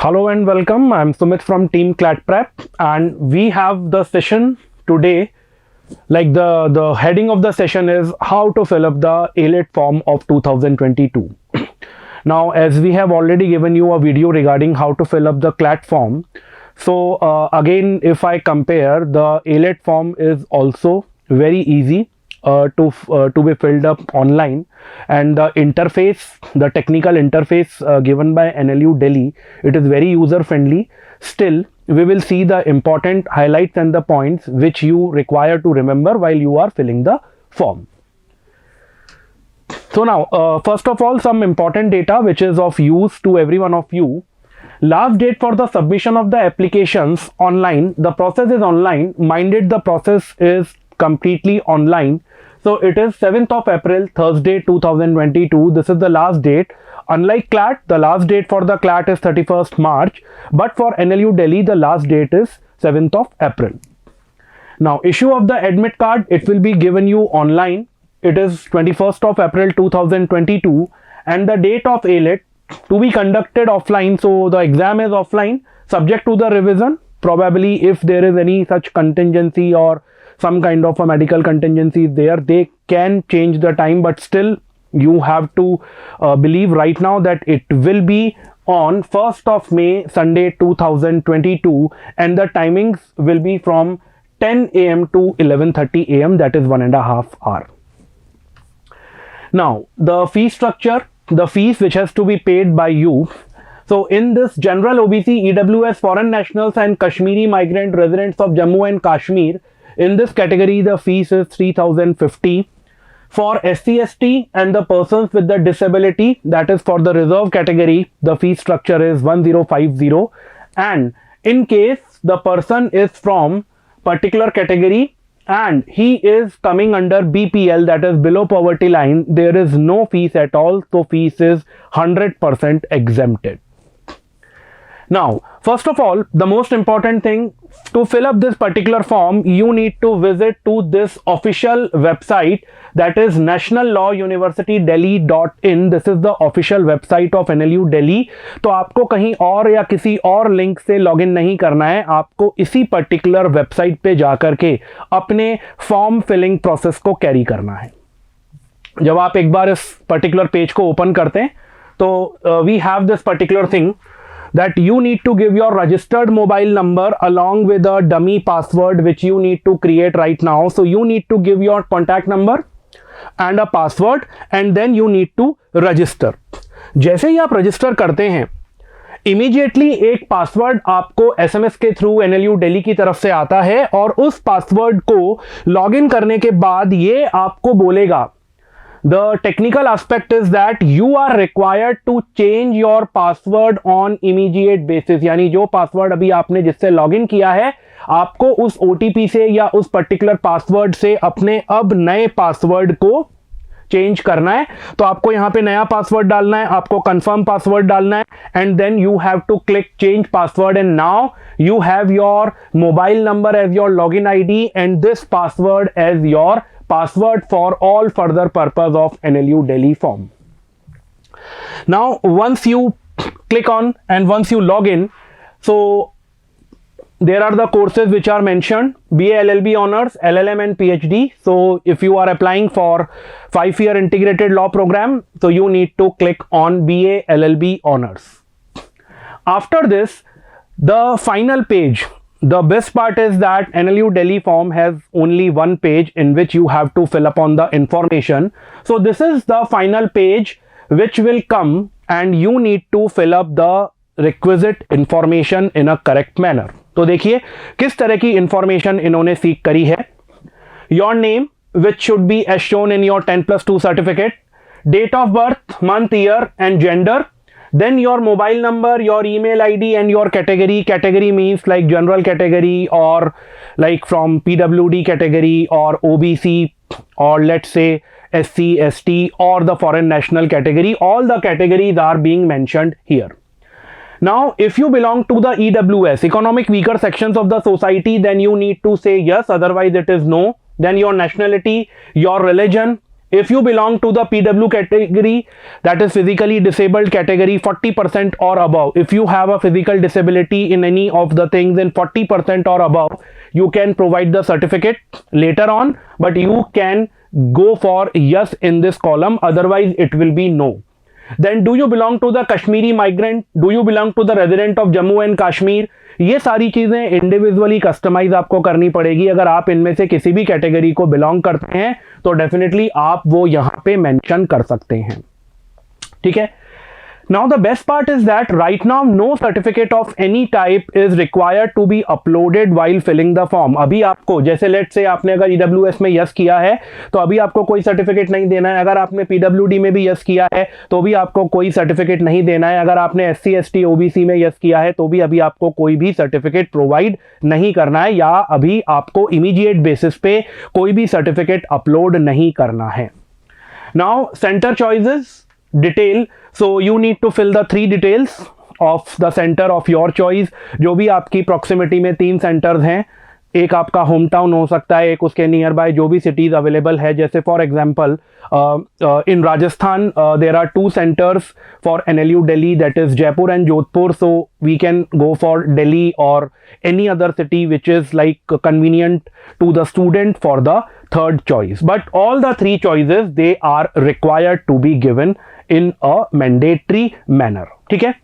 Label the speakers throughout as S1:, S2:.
S1: Hello and welcome. I'm Sumit from Team Clat Prep, and we have the session today. Like the heading of the session is how to fill up the ALET form of 2022. Now, as we have already given you a video regarding how to fill up the CLAT form, so again, if I compare, the ALET form is also very easy to be filled up online, and the interface, the technical interface given by NLU Delhi, it is very user friendly. Still, we will see the important highlights and the points which you require to remember while you are filling the form. So now, first of all, some important data which is of use to every one of you. Last date for the submission of the applications online. The process is online. Minded, the process is completely online. So it is 7th of April, Thursday 2022. This is the last date. Unlike CLAT, the last date for the CLAT is 31st March. But for NLU Delhi, the last date is 7th of April. Now, issue of the admit card, it will be given you online. It is 21st of April 2022. And the date of ALET to be conducted offline. So the exam is offline, subject to the revision. Probably if there is any such contingency or some kind of a medical contingency there, they can change the time, but still you have to believe right now that it will be on 1st of May, Sunday 2022, and the timings will be from 10 a.m. to 11:30 a.m. That is 1.5 hours. Now, the fee structure, the fees which has to be paid by you. So in this general OBC, EWS, foreign nationals and Kashmiri migrant residents of Jammu and Kashmir, in this category, the fees is 3,050. For SC/ST and the persons with the disability, that is for the reserve category, the fee structure is 1050. And in case the person is from particular category and he is coming under BPL, that is below poverty line, there is no fees at all. So fees is 100% exempted. Now, first of all, the most important thing, to fill up this particular form, you need to visit to this official website, that is nationallawuniversitydelhi.in. This is the official website of NLU Delhi. तो आपको कहीं और या किसी और link से login नहीं करना है, आपको इसी पर्टिकुलर वेबसाइट पे जाकर के अपने फॉर्म फिलिंग प्रोसेस को कैरी करना है. जब आप एक बार इस पर्टिकुलर पेज को ओपन करते हैं तो we have this particular thing that you need to give your registered mobile number along with a dummy password which you need to create right now. So you need to give your contact number and a password and then you need to register. जैसे ही आप register करते हैं, immediately एक password आपको SMS के through NLU Delhi की तरफ से आता है और उस पासवर्ड को लॉगिन करने के बाद ये आपको बोलेगा, the technical aspect is that you are required to change your password on immediate basis. यानी जो पासवर्ड अभी आपने जिससे लॉगिन किया है, आपको उस OTP से या उस पर्टिकुलर पासवर्ड से अपने अब नए पासवर्ड को चेंज करना है. तो आपको यहाँ पे नया पासवर्ड डालना है, आपको कंफर्म पासवर्ड डालना है, and then you have to click change password, and now you have your mobile number as your login ID and this password as your password for all further purpose of NLU Delhi form. Now, once you click on and once you log in, so there are the courses which are mentioned: BA LLB honors, LLM and PhD. So if you are applying for 5-year integrated law program, so you need to click on BA LLB honors. After this, the final page. The best part is that NLU Delhi form has only one page in which you have to fill up on the information. So this is the final page which will come and you need to fill up the requisite information in a correct manner. तो देखिए किस तरह की information इन्होंने सीख करी है. Your name, which should be as shown in your 10+2 certificate, date of birth, month, year and gender. Then your mobile number, your email ID and your category. Category means like general category or like from PWD category or OBC or let's say SC, ST or the foreign national category. All the categories are being mentioned here. Now, if you belong to the EWS, economic weaker sections of the society, then you need to say yes, otherwise it is no. Then your nationality, your religion, If you belong to the PW category, that is physically disabled category, 40% or above, if you have a physical disability in any of the things in 40% or above, you can provide the certificate later on, but you can go for yes in this column, otherwise it will be no. Then do you belong to the Kashmiri migrant? Do you belong to the resident of Jammu and Kashmir? ये सारी चीज़ें individually customise आपको करनी पड़ेगी। अगर आप इनमें से किसी भी कैटेगरी को बिलोंग करते हैं तो डेफिनेटली आप वो यहाँ पे मेंशन कर सकते हैं, ठीक है। Now the best part is that right now no certificate of any type is required to be uploaded while filling the form. अभी आपको जैसे लेट्स से आपने अगर EWS में यस किया है तो अभी आपको कोई सर्टिफिकेट नहीं देना है। अगर आपने PWD में भी यस किया है तो भी आपको कोई सर्टिफिकेट नहीं देना है। अगर आपने SC ST OBC में यस किया है तो भी अभी आपको कोई भी सर्टिफिकेट प्रोवाइड नहीं करना है, या अभी आपको इमीडिएट बेसिस पे कोई भी सर्टिफिकेट अपलोड नहीं करना है। Now center choices detail, so you need to fill the 3 details of the center of your choice। जो भी आपकी proximity में 3 सेंटर्स हैं, एक आपका होम टाउन हो सकता है, एक उसके नियर बाय जो भी सिटीज अवेलेबल है। जैसे for example in Rajasthan there are 2 centres for NLU Delhi, that is Jaipur and Jodhpur, so we can go for Delhi और any other city which is like convenient to the student for the third choice, but all the 3 choices they are required to be given in a mandatory manner, ठीक है।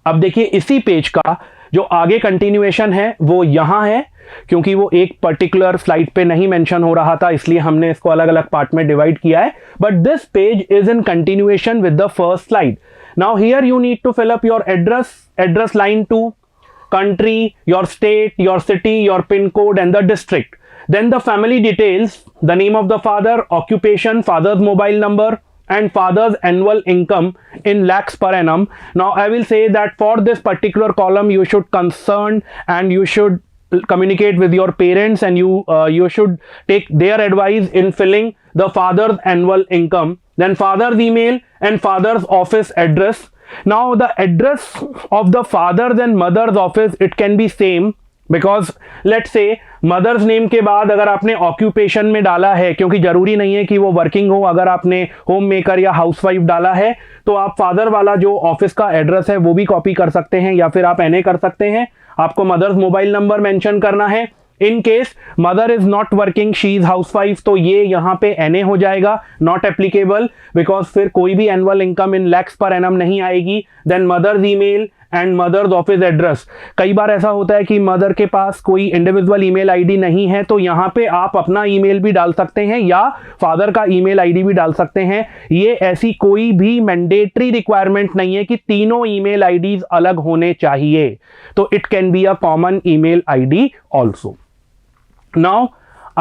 S1: अब देखिए इसी page का जो आगे continuation है वो यहां है, क्योंकि वो एक पर्टिकुलर स्लाइड पे नहीं मेंशन हो रहा था इसलिए हमने इसको अलग अलग पार्ट में डिवाइड किया है, but this page is in continuation with the first slide. Now here you need to fill up your address line 2, country, your state, your city, your pin code and the district. Then the family details, the name of the father, occupation, father's mobile number and father's annual income in lakhs per annum. Now I will say that for this particular column you should concern and you should communicate with your parents, and you should take their advice in filling the father's annual income, then father's email and father's office address. Now the address of the father's and mother's office, it can be same, because let's say mother's name के बाद अगर आपने occupation में डाला है, क्योंकि जरूरी नहीं है कि वो वर्किंग हो, अगर आपने होम मेकर या हाउसवाइफ डाला है तो आप फादर वाला जो ऑफिस का एड्रेस है वो भी कॉपी कर सकते हैं, या फिर आप NA कर सकते हैं। आपको मदर्स मोबाइल नंबर मेंशन करना है। In case mother is not working, she is housewife, तो ये यहाँ पे NA हो जाएगा, नॉट एप्लीकेबल, बिकॉज फिर कोई भी एनुअल इनकम इन लैक्स पर एनम नहीं आएगी। Then mother's email and mother's office address. कई बार ऐसा होता है कि मदर के पास कोई इंडिविजुअल ईमेल आईडी नहीं है, तो यहाँ पे आप अपना ईमेल भी डाल सकते हैं या फादर का ईमेल आईडी भी डाल सकते हैं। ये ऐसी कोई भी मैंडेटरी रिक्वायरमेंट नहीं है कि तीनों ईमेल आईडीज अलग होने चाहिए, तो it can be a common email ID also. Now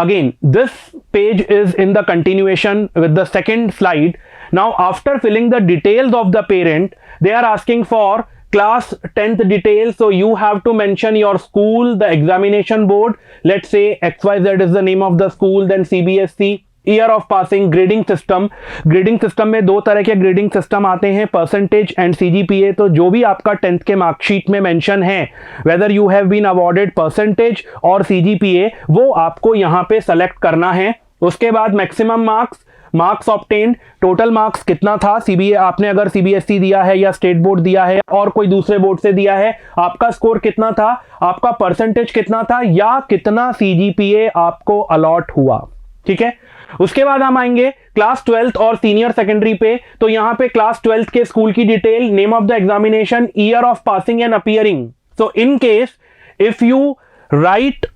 S1: again this page is in the continuation with the second slide. Now after filling the details of the parent, they are asking for class 10th details, so you have to mention your school, the examination board, let's say XYZ is the name of the school, then CBSE, year of passing, grading system. Grading system में 2 तरह के grading system आते हैं, percentage and CGPA। तो जो भी आपका 10th के मार्कशीट में मेंशन है, whether you have been awarded percentage और CGPA, वो आपको यहाँ पे सेलेक्ट करना है। उसके बाद maximum marks obtained, total marks कितना था, आपने अगर CBSE दिया है या स्टेट बोर्ड दिया है और कोई दूसरे बोर्ड से दिया है, आपका स्कोर कितना था, आपका परसेंटेज कितना था, या कितना CGPA आपको अलॉट हुआ, ठीक है। उसके बाद हम आएंगे क्लास 12th और सीनियर सेकेंडरी पे। तो यहां पे क्लास 12th के स्कूल की detail, name of the examination, year of passing and appearing. So in case if you right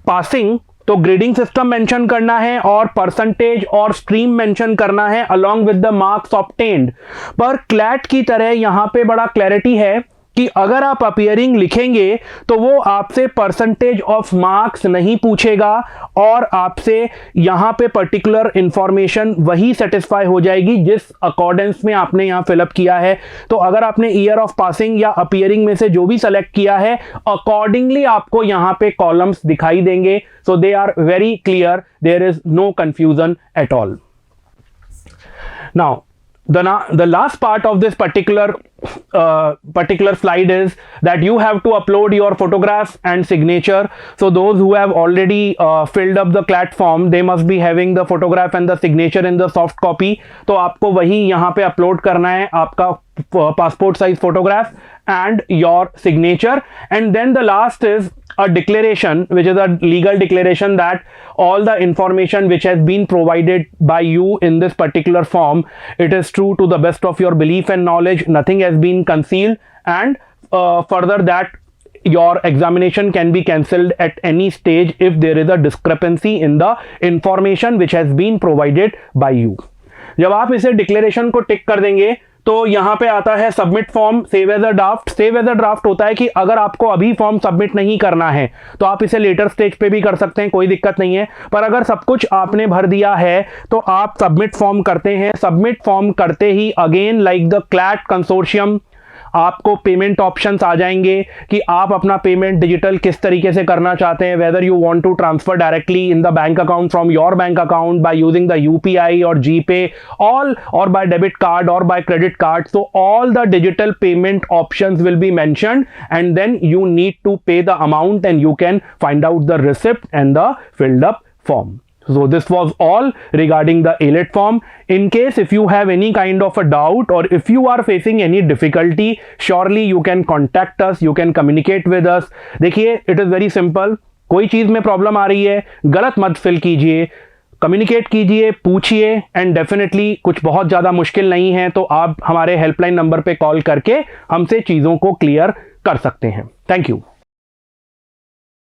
S1: passing तो ग्रेडिंग सिस्टम मेंशन करना है और परसेंटेज और स्ट्रीम मेंशन करना है along with the marks obtained. पर क्लैट की तरह यहां पे बड़ा क्लैरिटी है कि अगर आप अपीयरिंग लिखेंगे तो वो आपसे परसेंटेज ऑफ मार्क्स नहीं पूछेगा और आपसे यहां पे पर्टिकुलर इंफॉर्मेशन वही सेटिस्फाई हो जाएगी जिस अकॉर्डेंस में आपने यहां फिलअप किया है। तो अगर आपने ईयर ऑफ पासिंग या अपीयरिंग में से जो भी सेलेक्ट किया है, अकॉर्डिंगली आपको यहां पे कॉलम्स दिखाई देंगे। So they are very clear, there is no confusion at all. Now the last part of this particular particular slide is that you have to upload your photograph and signature. So those who have already filled up the CLAT form, they must be having the photograph and the signature in the soft copy. तो आपको वही यहाँ पे upload करना है, आपका passport size photograph and your signature. And then the last is a declaration, which is a legal declaration that all the information which has been provided by you in this particular form, it is true to the best of your belief and knowledge, nothing has been concealed, and further that your examination can be cancelled at any stage if there is a discrepancy in the information which has been provided by you. जब आप इसे declaration को टिक कर देंगे तो यहां पे आता है submit form, save as a draft. Save as a draft होता है कि अगर आपको अभी फॉर्म सबमिट नहीं करना है तो आप इसे लेटर स्टेज पे भी कर सकते हैं, कोई दिक्कत नहीं है। पर अगर सब कुछ आपने भर दिया है तो आप सबमिट फॉर्म करते हैं। सबमिट फॉर्म करते ही again like the CLAT consortium आपको पेमेंट ऑप्शंस आ जाएंगे कि आप अपना पेमेंट डिजिटल किस तरीके से करना चाहते हैं, whether you want to transfer directly in the bank account from your bank account by using the UPI और जीपे ऑल और बाय डेबिट कार्ड और by credit card. So all the digital payment options will be mentioned and then you need to pay the amount and you can find out the receipt and the filled up form. So this was all regarding the AILET form. In case if you have any kind of a doubt or if you are facing any difficulty, surely you can contact us, you can communicate with us. देखिए it is very simple. कोई चीज़ में problem आ रही है, गलत मत fill कीजिए, communicate कीजिए, पूछिए एंड डेफिनेटली कुछ बहुत ज़्यादा मुश्किल नहीं है तो आप हमारे हेल्पलाइन नंबर पे कॉल करके हमसे चीज़ों को क्लियर कर सकते हैं. Thank you.